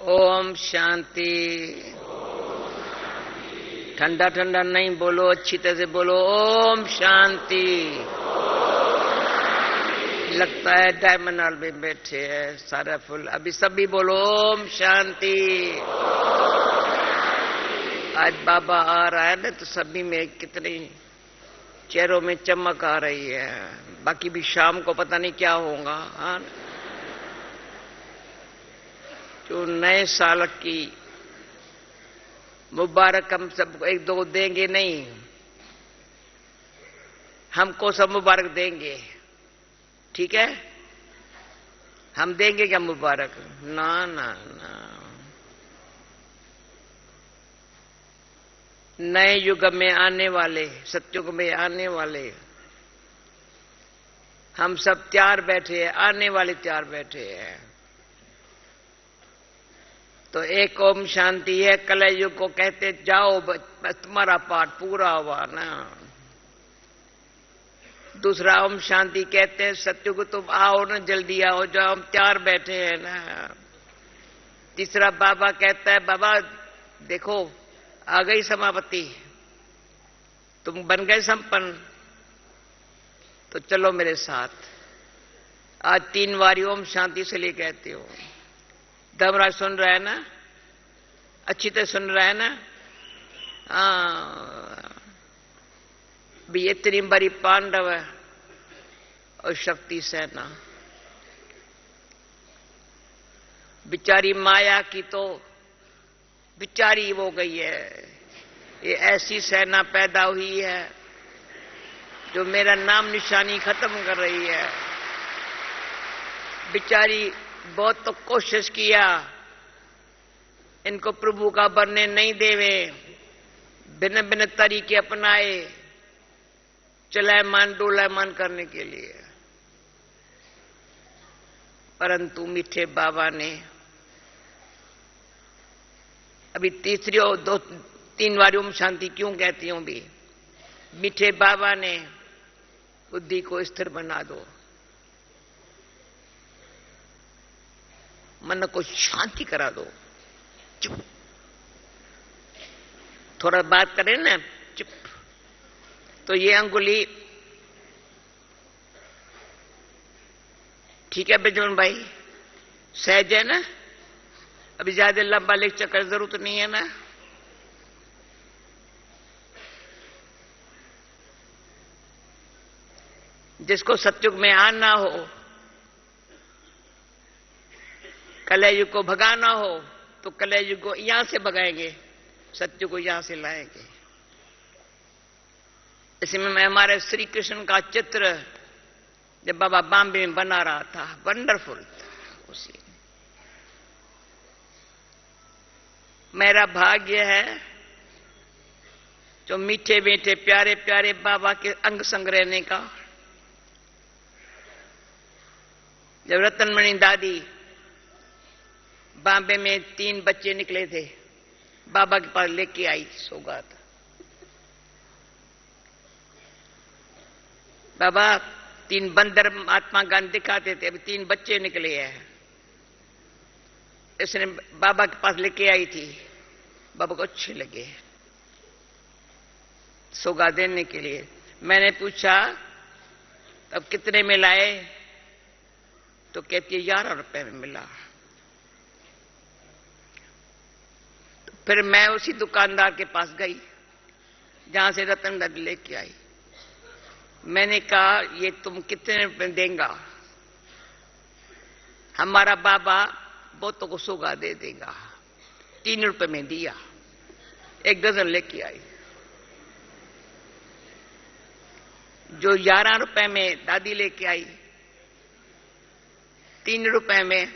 ओम शांति। ठंडा ठंडा नहीं बोलो, अच्छी तरह से बोलो ओम शांति। लगता है डायमंड हॉल में बैठे हैं सारा फुल। अभी सभी बोलो ओम शांति। आज बाबा आ रहा है ना, तो सभी में कितनी चेहरों में चमक आ रही है। बाकी भी शाम को पता नहीं क्या होगा। हाँ, जो नए साल की मुबारक हम सबको एक दो देंगे नहीं, हमको सब मुबारक देंगे। ठीक है, हम देंगे क्या मुबारक? ना ना ना। नए युग में आने वाले, सतयुग में आने वाले हम सब तैयार बैठे हैं, आने वाले तैयार बैठे हैं। तो एक ओम शांति है, कलयुग को कहते जाओ, बस तुम्हारा पाठ पूरा हुआ ना। दूसरा ओम शांति कहते हैं सत्युग तुम आओ ना, जल्दी आओ, जाओ, हम तैयार बैठे हैं ना। तीसरा बाबा कहता है बाबा देखो आ गई समापत्ति, तुम बन गए संपन्न, तो चलो मेरे साथ। आज 3 बारी ओम शांति से लिए कहते हो। धर्मराज सुन रहा है ना? अच्छी तरह सुन रहा है ना? भी इतनी बड़ी पांडव है और शक्ति सेना। बिचारी माया की तो बिचारी हो गई है। ये ऐसी सेना पैदा हुई है जो मेरा नाम निशानी खत्म कर रही है। बिचारी बहुत तो कोशिश किया, इनको प्रभु का बनने नहीं देवे, भिन्न भिन्न तरीके अपनाए चलायमान डोलायमान करने के लिए, परंतु मीठे बाबा ने अभी तीसरी और 2-3 बार ओम शांति क्यों कहती हूं भी, मीठे बाबा ने बुद्धि को स्थिर बना दो, मन को शांति करा दो। चुप, थोड़ा बात करें ना, चुप। तो ये अंगुली ठीक है बिजमन भाई, सहज है ना? अभी ज्यादा लंबा लेक्चर कर जरूरत नहीं है ना। जिसको सतयुग में आना हो, कलयुग को भगाना हो, तो कलयुग को यहां से भगाएंगे, सत्युग को यहां से लाएंगे। इसमें मैं हमारे श्री कृष्ण का चित्र जब बाबा बॉम्बे में बना रहा था, वंडरफुल था। उसी मेरा भाग्य है जो मीठे मीठे प्यारे प्यारे बाबा के अंग संग रहने का। जब रतनमणि दादी बॉम्बे में 3 बच्चे निकले थे, बाबा के पास लेके आई सौगात। बाबा 3 बंदर महात्मा गांधी दिखाते थे, अभी 3 बच्चे निकले हैं। इसने बाबा के पास लेके आई थी, बाबा को अच्छे लगे सौगात देने के लिए। मैंने पूछा तब कितने में लाए, तो कहती है 11 रुपए में मिला। फिर मैं उसी दुकानदार के पास गई जहां से रतन दादी लेके आई। मैंने कहा ये तुम कितने रुपए देंगा? हमारा बाबा बहुतों को सौगात दे देगा। 3 रुपए में दिया, 1 डजन लेके आई। जो 11 रुपए में दादी लेके आई, 3 रुपए में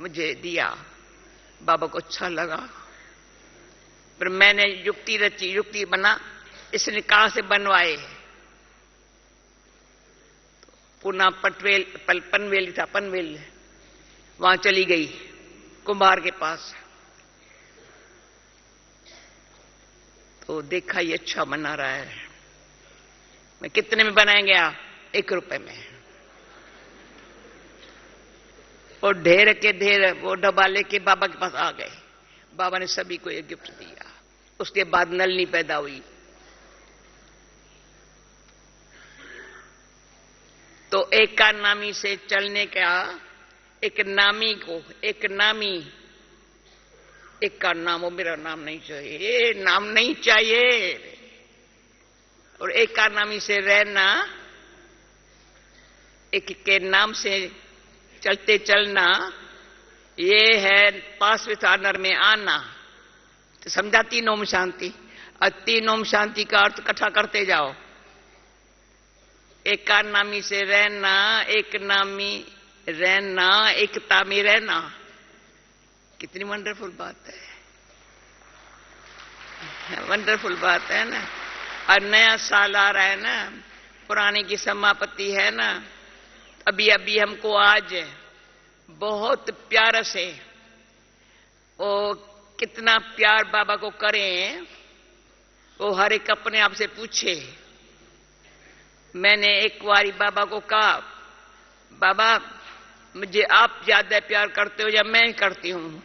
मुझे दिया। बाबा को अच्छा लगा। फिर मैंने युक्ति रची, युक्ति बना, इसने कहां से बनवाए? पुनः पनवेल था, पनवेल, वहां चली गई कुम्हार के पास। तो देखा ये अच्छा बना रहा है। मैं कितने में बनाएंगे आप? 1 रुपए में। और ढेर के ढेर वो डब्बा लेके बाबा के पास आ गए। बाबा ने सभी को एक गिफ्ट दिया। उसके बाद नलनी पैदा हुई। तो एक का नामी से चलने का, एक नामी को, एक का नाम, वो मेरा नाम नहीं चाहिए, नाम नहीं चाहिए। और एक का नामी से रहना, एक के नाम से चलते चलना, ये है पास विथ ऑनर में आना। तो समझा तीन ओम शांति। और तीन ओम शांति का अर्थ इकट्ठा करते जाओ। एक का नामी से रहना, एक नामी रहना, एकता में रहना। कितनी वंडरफुल बात है, वंडरफुल बात है ना। और नया साल आ रहा है ना, पुराने की समाप्ति है ना। अभी अभी हमको आज बहुत प्यार से, वो कितना प्यार बाबा को करें, वो हर एक अपने आप से पूछे। मैंने एक बारी बाबा को कहा, बाबा मुझे आप ज्यादा प्यार करते हो या मैं करती हूं?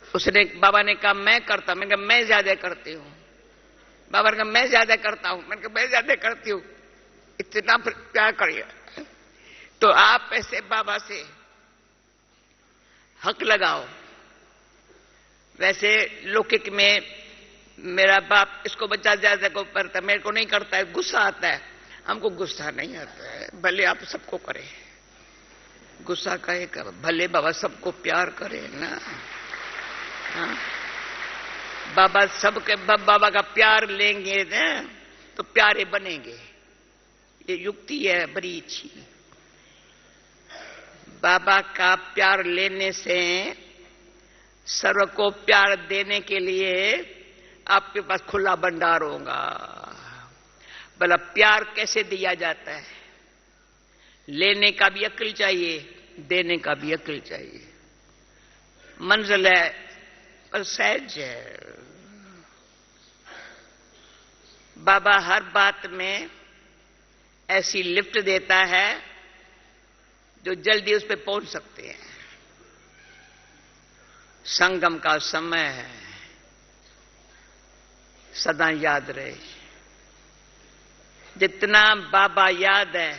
उसने, बाबा ने कहा मैं करता। मैंने कहा मैं ज्यादा करती हूं। बाबा ने कहा मैं ज्यादा करता हूं। मैंने कहा मैं ज्यादा करती हूं। इतना प्यार करिए। तो आप ऐसे बाबा से हक लगाओ। वैसे लौकिक में मेरा बाप इसको बच्चा ज्यादा को करता, मेरे को नहीं करता है, गुस्सा आता है। हमको गुस्सा नहीं आता है, भले आप सबको करें। गुस्सा कहे कर, भले बाबा सबको प्यार करे ना। हाँ? बाबा सबके, बाबा का प्यार लेंगे ना तो प्यारे बनेंगे। ये युक्ति है बड़ी अच्छी। बाबा का प्यार लेने से, सर्व को प्यार देने के लिए आपके पास खुला भंडार होगा। भला प्यार कैसे दिया जाता है? लेने का भी अक्ल चाहिए, देने का भी अक्ल चाहिए। मंजिल है पर सहज है। बाबा हर बात में ऐसी लिफ्ट देता है जो जल्दी उस पर पहुंच सकते हैं। संगम का समय है, सदा याद रहे। जितना बाबा याद है,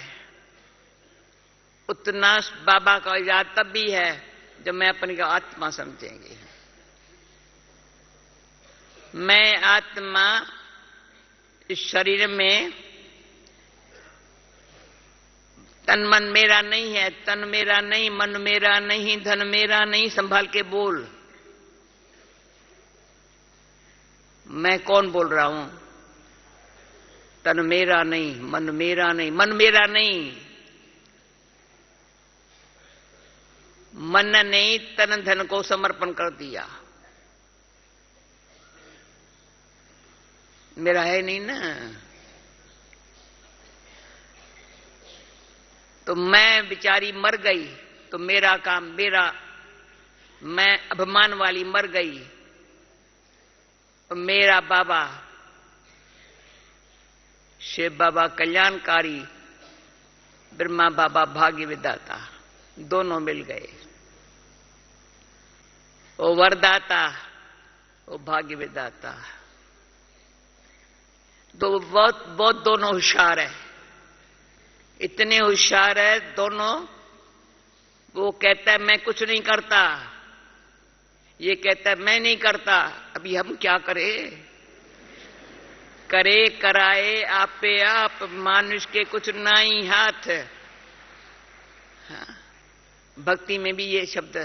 उतना बाबा का याद तब भी है जब मैं अपनी का आत्मा समझेंगे। मैं आत्मा इस शरीर में, तन मन मेरा नहीं है, तन मेरा नहीं, मन मेरा नहीं, धन मेरा नहीं। संभाल के बोल, मैं कौन बोल रहा हूं? तन मेरा नहीं, मन मेरा नहीं, मन मेरा नहीं। मन ने तन धन को समर्पण कर दिया, मेरा है नहीं ना। तो मैं बेचारी मर गई तो मेरा काम, मेरा, मैं अभिमान वाली मर गई। तो मेरा बाबा शिव बाबा कल्याणकारी, ब्रह्मा बाबा भाग्य विधाता, दोनों मिल गए। वो वरदाता, वो भाग्य विधाता। तो बहुत बहुत दोनों होशियार है, इतने होशियार है दोनों। वो कहता है मैं कुछ नहीं करता, ये कहता है मैं नहीं करता। अभी हम क्या करें? करे कराए आपे आप, मानुष के कुछ नाई हाथ। हाँ, भक्ति में भी ये शब्द,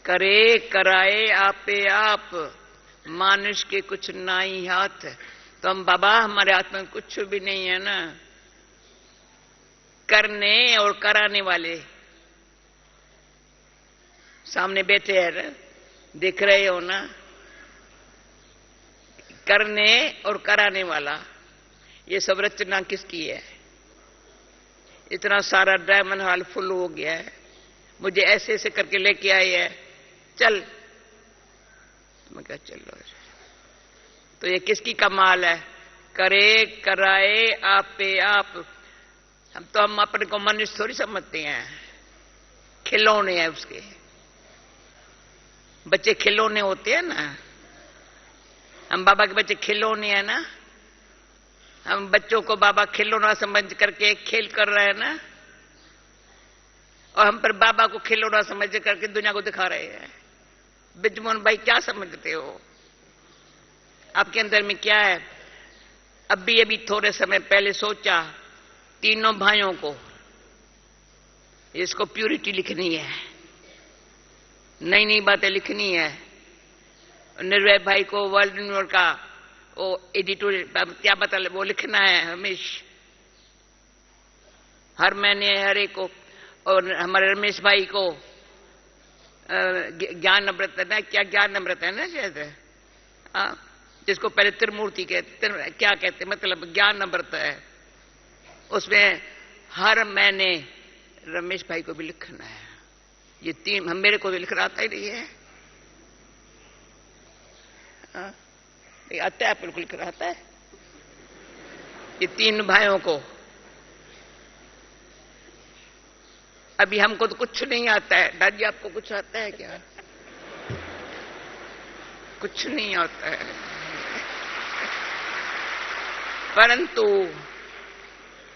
करे कराए आपे आप, मानुष के कुछ नाई हाथ। तो हम बाबा, हमारे हाथ में कुछ भी नहीं है ना। करने और कराने वाले सामने बैठे हैं ना, दिख रहे हो ना। करने और कराने वाला, ये सब रचना किसकी है? इतना सारा डायमंड हॉल फुल हो गया है, मुझे ऐसे ऐसे करके लेके आए है, चल। तो मैं कहा चलो। तो ये किसकी कमाल है? करे कराए आपे आप। हम अपने को मनुष्य थोड़ी समझते हैं। खिलौने हैं उसके। बच्चे खिलौने होते हैं ना, हम बाबा के बच्चे खिलौने हैं ना, हम बच्चों को बाबा खिलौना समझ करके खेल कर रहे हैं ना, और हम पर बाबा को खिलौना समझ करके दुनिया को दिखा रहे हैं। बिजमोहन भाई क्या समझते हो? आपके अंदर में क्या है? अभी थोड़े समय पहले सोचा, तीनों भाइयों को इसको प्यूरिटी लिखनी है, नई नई बातें लिखनी है। निर्भय भाई को वर्ल्ड न्यूज का वो एडिटोरियल क्या बता वो लिखना है हमेशा, हर महीने हर एक को। और हमारे रमेश भाई को ज्ञान अमृत है ना, क्या ज्ञान अमृत है ना शायद, जिसको पहले त्रिमूर्ति कहते, क्या कहते, मतलब ज्ञान अमृत है, उसमें हर महीने रमेश भाई को भी लिखना है। ये तीन, हम मेरे को तो लिखना आता ही नहीं है, आता है बिल्कुल लिखना आता है। ये तीन भाइयों को, अभी हमको तो कुछ नहीं आता है। दादी आपको कुछ आता है क्या? कुछ नहीं आता है, परंतु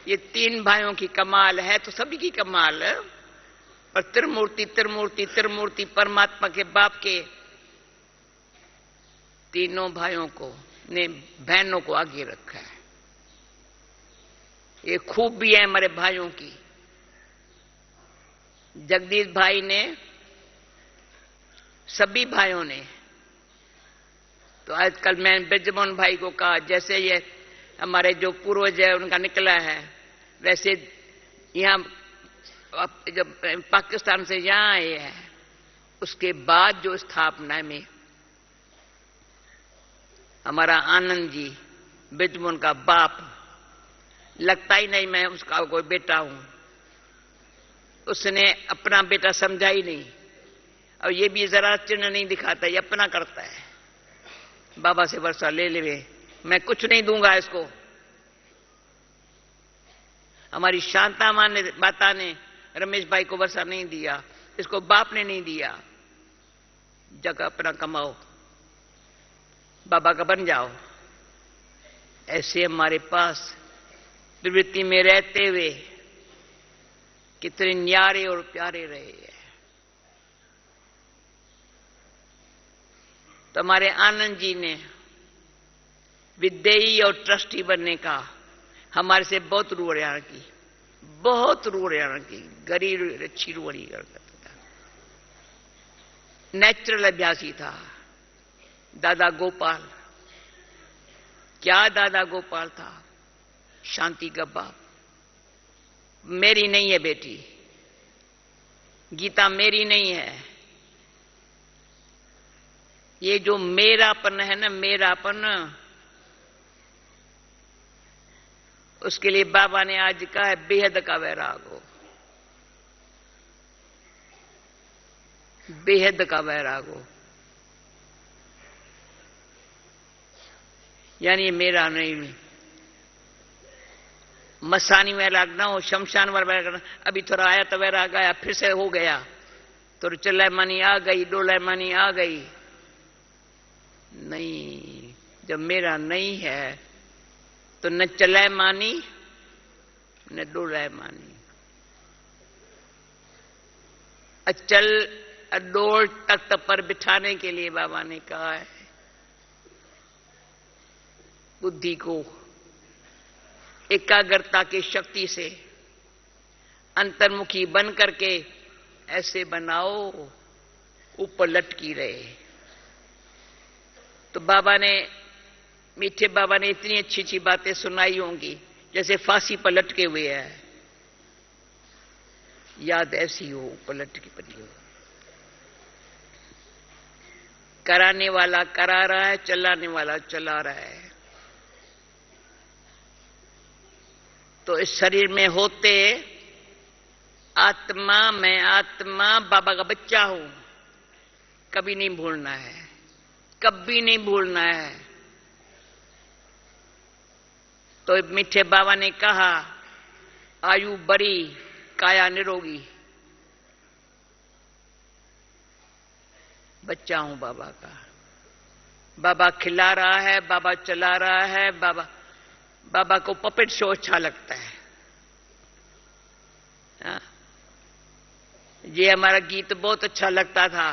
ये तीन भाइयों की कमाल है तो सभी की कमाल है। और त्रिमूर्ति त्रिमूर्ति त्रिमूर्ति परमात्मा के बाप के तीनों भाइयों को ने बहनों को आगे रखा है। ये खूबी है हमारे भाइयों की। जगदीश भाई ने, सभी भाइयों ने, तो आजकल मैं बिजमोहन भाई को कहा, जैसे ये हमारे जो पूर्वज है उनका निकला है, वैसे यहां जब पाकिस्तान से यहां आए हैं, उसके बाद जो स्थापना में हमारा आनंद जी बिजमोहन का बाप, लगता ही नहीं मैं उसका कोई बेटा हूं, उसने अपना बेटा समझा ही नहीं। और ये भी जरा चिन्ह नहीं दिखाता, ये अपना करता है। बाबा से वर्षा ले ले, मैं कुछ नहीं दूंगा इसको। हमारी शांता माता ने रमेश भाई को वर्षा नहीं दिया, इसको बाप ने नहीं दिया। जगह अपना कमाओ, बाबा का बन जाओ। ऐसे हमारे पास प्रवृत्ति में रहते हुए कितने न्यारे और प्यारे रहे हैं। तो हमारे आनंद जी ने विदेही और ट्रस्टी बनने का हमारे से बहुत रूढ़ियां की, बहुत रूढ़ियां की, गरीब अच्छी रूढ़ी करता था। नेचुरल अभ्यासी था दादा गोपाल। क्या दादा गोपाल था? शांति का बाप। मेरी नहीं है बेटी, गीता मेरी नहीं है। ये जो मेरापन है ना, मेरापन, उसके लिए बाबा ने आज कहा है बेहद का वैराग हो, बेहद का वैराग हो। यानी ये मेरा नहीं, मसानी वैराग ना हो, शमशान वाला वैराग। अभी थोड़ा आया तो वैराग आया, फिर से हो गया, तो चिल्लामनी आ गई, डोलामनी आ गई। नहीं, जब मेरा नहीं है तो न चलायमानी न डोलायमानी। अचल अडोल तख्त पर बिठाने के लिए बाबा ने कहा है बुद्धि को एकाग्रता की शक्ति से अंतर्मुखी बन करके ऐसे बनाओ ऊपर लटकी रहे। तो बाबा ने, मीठे बाबा ने इतनी अच्छी अच्छी बातें सुनाई होंगी, जैसे फांसी पर लटके हुए हैं, याद ऐसी हो ऊपर लटकी पड़ी हो। कराने वाला करा रहा है, चलाने वाला चला रहा है। तो इस शरीर में होते आत्मा, मैं आत्मा बाबा का बच्चा हूं, कभी नहीं भूलना है, कभी नहीं भूलना है। तो मीठे बाबा ने कहा आयु बड़ी काया निरोगी। बच्चा हूं बाबा का। बाबा खिला रहा है, बाबा चला रहा है, बाबा को पपेट शो अच्छा लगता है। ये हमारा गीत बहुत अच्छा लगता था,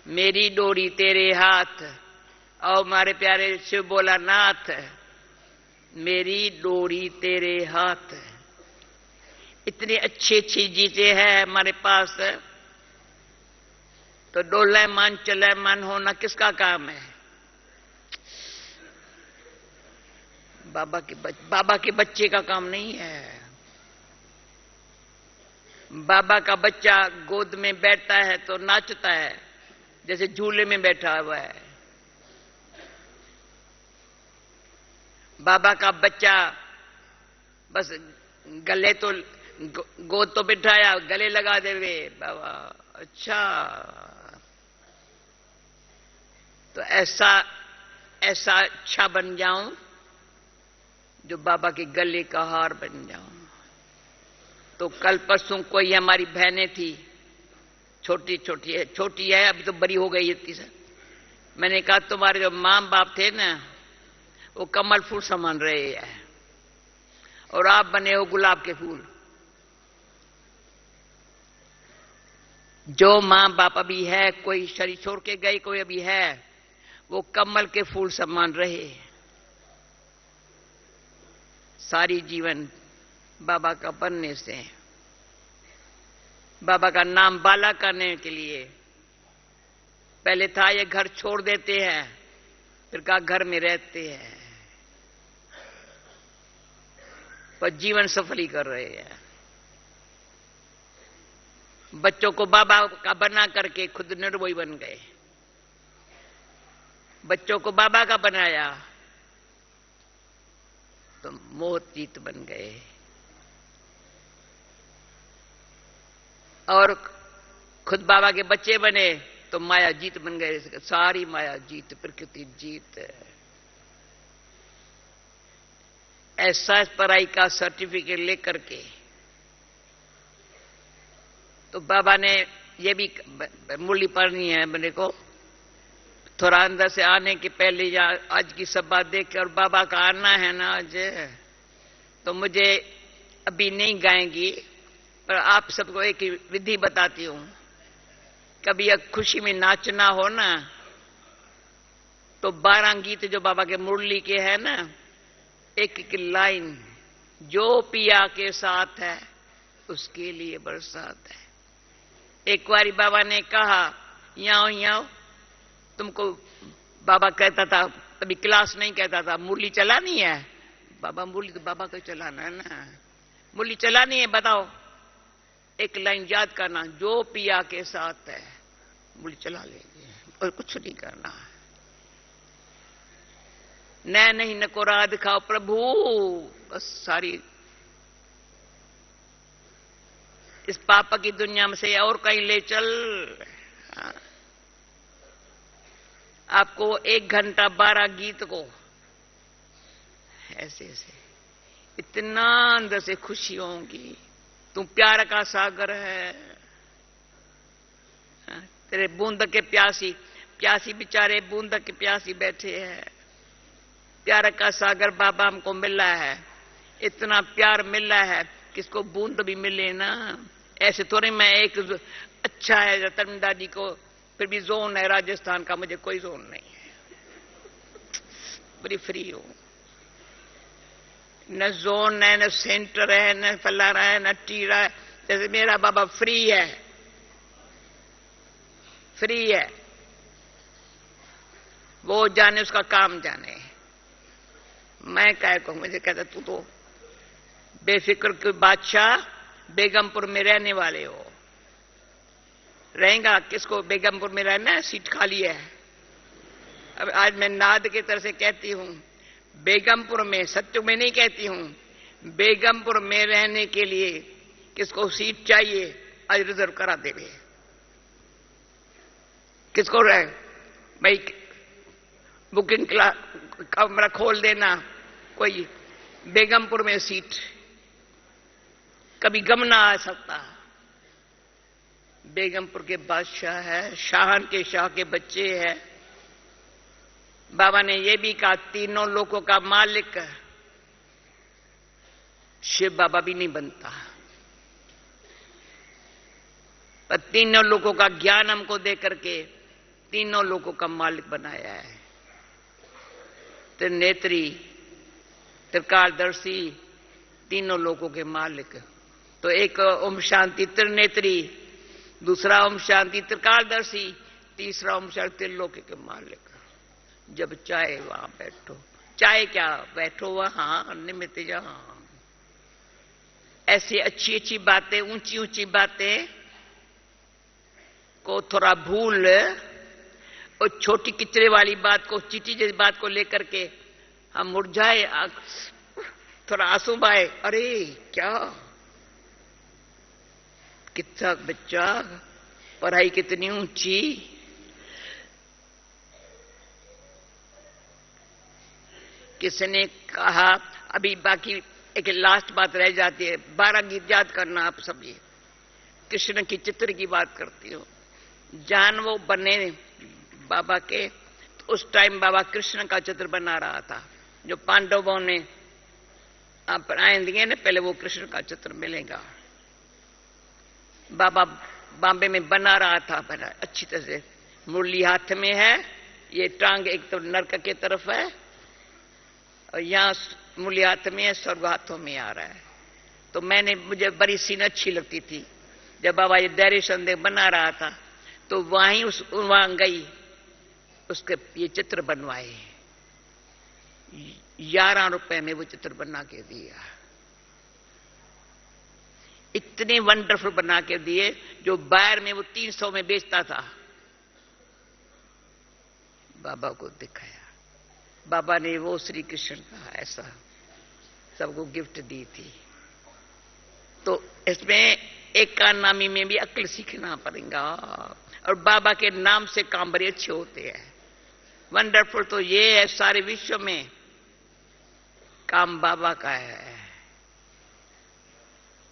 मेरी डोरी तेरे हाथ। और हमारे प्यारे शिव बोला नाथ, मेरी डोरी तेरे हाथ। इतनी अच्छी अच्छी चीजें हैं हमारे पास, तो डोले मन चले मन होना किसका काम है? बाबा के बच्चे का काम नहीं है। बाबा का बच्चा गोद में बैठता है तो नाचता है, जैसे झूले में बैठा हुआ है। बाबा का बच्चा बस गले तो गोद तो बिठाया, गले लगा देवे बाबा। अच्छा, तो ऐसा अच्छा बन जाऊं जो बाबा के गले का हार बन जाऊं। तो कल परसों कोई हमारी बहनें थी, छोटी है अभी तो बड़ी हो गई इतनी से। मैंने कहा तुम्हारे जो मां बाप थे ना वो कमल फूल समान रहे हैं और आप बने हो गुलाब के फूल। जो मां बाप अभी है, कोई शरीर छोड़ के गई, कोई अभी है, वो कमल के फूल समान रहे सारी जीवन बाबा का बनने से। बाबा का नाम बाला करने के लिए पहले था ये घर छोड़ देते हैं, फिर कहा घर में रहते हैं, पर जीवन सफल ही कर रहे हैं। बच्चों को बाबा का बना करके खुद निर्भय बन गए। बच्चों को बाबा का बनाया तो मोहतीत बन गए। और खुद बाबा के बच्चे बने तो माया जीत बन गए। सारी माया जीत, प्रकृति जीत। ऐसा पढ़ाई का सर्टिफिकेट लेकर के तो बाबा ने ये भी मुरली पढ़नी है मेरे को। थोड़ा अंदर से आने के पहले या आज की सब बात देख के, और बाबा का आना है ना आज, तो मुझे अभी नहीं गाएंगी, पर आप सबको एक विधि बताती हूं। कभी एक खुशी में नाचना हो ना, तो 12 गीत जो बाबा के मुरली के हैं ना, एक एक लाइन, जो पिया के साथ है उसके लिए बरसात है। एक बारी बाबा ने कहा याओ याओ, तुमको बाबा कहता था, तभी क्लास नहीं कहता था, मुरली चलानी है। बाबा मुरली तो बाबा को चलाना है ना, मुरली चलानी है, बताओ एक लाइन याद करना, जो पिया के साथ है। मुरली चला लेंगे और कुछ नहीं करना। न नहीं न को राह दिखाओ प्रभु, बस सारी इस पाप की दुनिया में से और कहीं ले चल। आपको 1 घंटा 12 गीत को ऐसे ऐसे इतना अंदर से खुशी होगी। तू प्यार का सागर है, तेरे बूंद के प्यासी बेचारे बूंद के प्यासी बैठे हैं। प्यार का सागर बाबा हमको मिला है, इतना प्यार मिला है, किसको बूंद भी मिले ना। ऐसे थोड़े मैं एक अच्छा है रतन दादी को, फिर भी जोन है राजस्थान का, मुझे कोई जोन नहीं है, बड़ी फ्री हूं। न जोन है, न सेंटर है, न फलाना है, न टीरा है। जैसे मेरा बाबा फ्री है, फ्री है, वो जाने उसका काम जाने। मैं क्या कहूं, मुझे कहता तू तो बेफिक्र के बादशाह बेगमपुर में रहने वाले हो। रहेगा किसको बेगमपुर में रहना है, सीट खाली है। अब आज मैं नाद की तरह से कहती हूं, बेगमपुर में, सत्य में नहीं कहती हूं, बेगमपुर में रहने के लिए किसको सीट चाहिए आज रिजर्व करा देवे। किसको रहे भाई, बुकिंग कमरा खोल देना, कोई बेगमपुर में सीट, कभी गम ना आ सकता। बेगमपुर के बादशाह है, शाहन के शाह के बच्चे हैं। बाबा ने यह भी कहा तीनों लोगों का मालिक शिव बाबा भी नहीं बनता, पर तीनों लोगों का ज्ञान हमको दे करके तीनों लोगों का मालिक बनाया है। त्रिनेत्री, त्रिकालदर्शी, तीनों लोगों के मालिक। तो एक ओम शांति त्रिनेत्री, दूसरा ओम शांति त्रिकालदर्शी, तीसरा ओम शांति त्रिलोक के मालिक। जब चाहे वहां बैठो, चाहे क्या बैठो वहां, निमित्त जहां। ऐसी अच्छी अच्छी बातें, ऊंची ऊंची बातें को थोड़ा भूल और छोटी किचरे वाली बात को, चीटी जैसी बात को लेकर के हम मुरझाए, थोड़ा आंसू बहाए। अरे क्या कितना बच्चा, पढ़ाई कितनी ऊंची। किसने कहा, अभी बाकी एक लास्ट बात रह जाती है, 12 गीत याद करना आप सभी। कृष्ण की चित्र की बात करती हूं। जान वो बने बाबा के, तो उस टाइम बाबा कृष्ण का चित्र बना रहा था। जो पांडवों ने आप आए दिए ना, पहले वो कृष्ण का चित्र मिलेगा। बाबा बॉम्बे में बना रहा था, बना अच्छी तरह से। मुरली हाथ में है, ये टांग एक तो नरक की तरफ है और यहां मुरली हाथ में है, स्वर्ग हाथों में आ रहा है। तो मुझे बड़ी सीन अच्छी लगती थी जब बाबा ये डायरेक्शन दे बना रहा था, तो वहां गई, उसके ये चित्र बनवाए। 11 रुपए में वो चित्र बना के दिया। इतने वंडरफुल बना के दिए, जो बाहर में वो 300 में बेचता था। बाबा को दिखाया, बाबा ने वो श्री कृष्ण का ऐसा सबको गिफ्ट दी थी। तो इसमें एक कारनामी में भी अक्ल सीखना पड़ेगा, और बाबा के नाम से काम बड़े अच्छे होते हैं। वंडरफुल तो ये है, सारे विश्व में काम बाबा का है।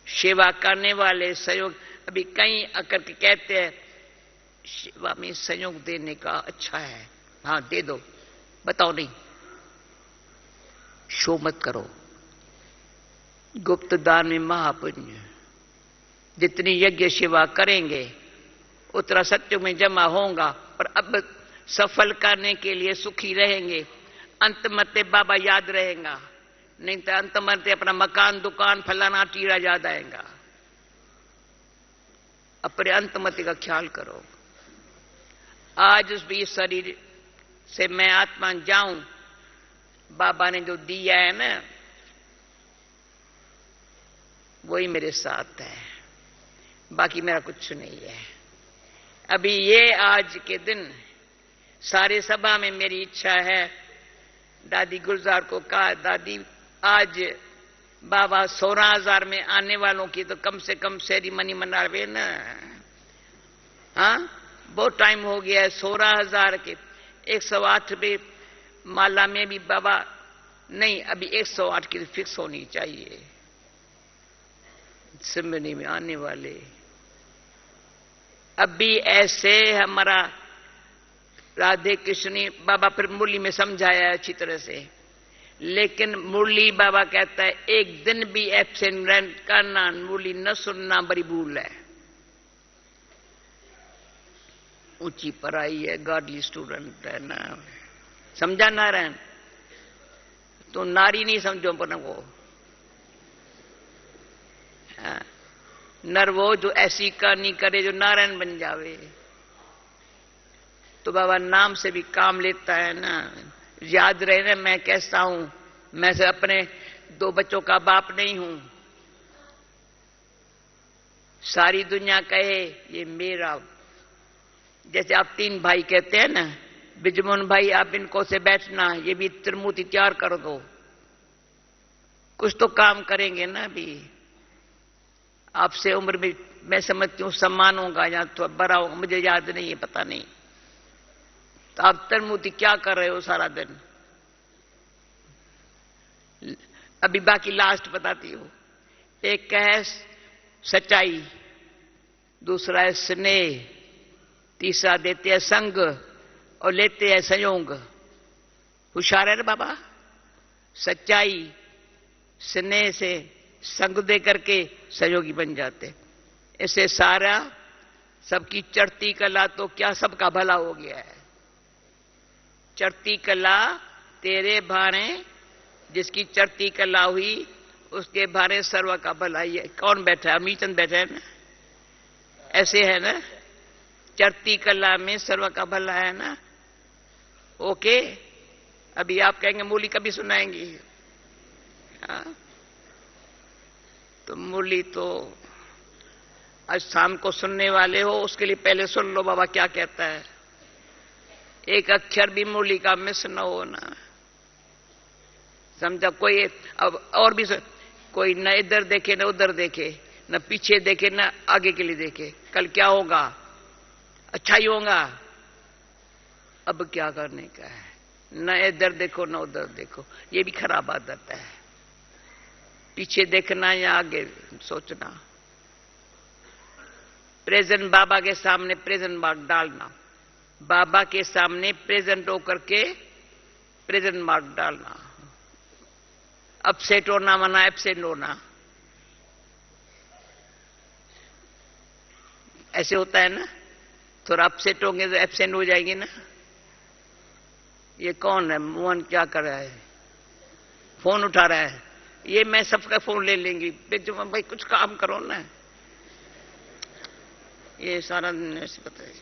सेवा करने वाले सहयोग, अभी कई अकर के कहते हैं सेवा में सहयोग देने का अच्छा है। हाँ दे दो, बताओ नहीं, शो मत करो। गुप्त दान में महापुण्य। जितनी यज्ञ सेवा करेंगे उतना सत्य में जमा होगा, पर अब सफल करने के लिए सुखी रहेंगे। अंत मते बाबा याद रहेगा, नहीं तो अंत मते अपना मकान दुकान फलाना टीरा याद आएगा। अपने अंत मते का ख्याल करो। आज उस भी शरीर से मैं आत्मा जाऊं, बाबा ने जो दिया है ना, वही मेरे साथ है, बाकी मेरा कुछ नहीं है। अभी ये आज के दिन सारे सभा में मेरी इच्छा है, दादी गुलजार को कहा, दादी आज बाबा 16,000 में आने वालों की तो कम से कम सेरेमनी मनावे ना। हाँ बहुत टाइम हो गया है। 16,000 के 108 पे माला में भी बाबा नहीं, अभी 108 की फिक्स होनी चाहिए सिमरनी में आने वाले। अभी ऐसे हमारा राधे कृष्ण बाबा फिर मुरली में समझाया अच्छी तरह से, लेकिन मुरली बाबा कहता है एक दिन भी एब्सेंट करना, मुरली न सुनना बड़ी भूल है। ऊंची पढ़ाई है, गॉडली स्टूडेंट है ना, समझा नारायण? तो नारी नहीं समझो अपन को, नर वो जो ऐसी करनी करे जो नारायण बन जावे। तो बाबा नाम से भी काम लेता है ना। याद रहे ना मैं कैसा हूं, मैं से अपने 2 बच्चों का बाप नहीं हूं। सारी दुनिया कहे ये मेरा, जैसे आप 3 भाई कहते हैं ना, बिजमोहन भाई आप इनको से बैठना, ये भी त्रिमूर्ति तैयार कर दो, कुछ तो काम करेंगे ना। अभी आपसे उम्र में मैं समझती हूं सम्मान होगा या तो बड़ा होगा, मुझे याद नहीं है, पता नहीं। तो आप त्रिमूर्ति क्या कर रहे हो सारा दिन? अभी बाकी लास्ट बताती हूं। एक है सच्चाई, दूसरा है स्नेह, तीसरा देते हैं संग और लेते हैं संयोग। होशियार है ना बाबा। सच्चाई, स्नेह से संग दे करके सहयोगी बन जाते। ऐसे सारा सबकी चढ़ती कला तो क्या सबका भला हो गया है। चढ़ती कला तेरे भाणे, जिसकी चढ़ती कला हुई उसके भाणे सर्व का भला ही है। कौन बैठा है? अमीचंद बैठा है ना, ऐसे है ना। चढ़ती कला में सर्व का भला है ना। ओके, अभी आप कहेंगे मूली कभी सुनाएंगी? हाँ? तो मूली तो आज शाम को सुनने वाले हो, उसके लिए पहले सुन लो बाबा क्या कहता है। एक अक्षर भी मूली का मिस न हो ना, समझा? कोई अब और भी कोई न इधर देखे न उधर देखे, न पीछे देखे न आगे के लिए देखे। कल क्या होगा? अच्छा ही होगा। अब क्या करने का है? न इधर देखो न उधर देखो, ये भी खराब आदत है। पीछे देखना या आगे सोचना। प्रेजेंट बाबा के सामने प्रेजेंट मार्क डालना, बाबा के सामने प्रेजेंट होकर के प्रेजेंट मार्क डालना। अपसेट होना मना एब्सेंट होना, ऐसे होता है ना। थोड़ा अपसेट होंगे तो एब्सेंट हो जाएंगे ना। ये कौन है? मोहन क्या कर रहा है? फोन उठा रहा है। ये मैं सबका फोन ले लेंगी। भाई कुछ काम करो ना, ये सारा दिन ऐसे बताया।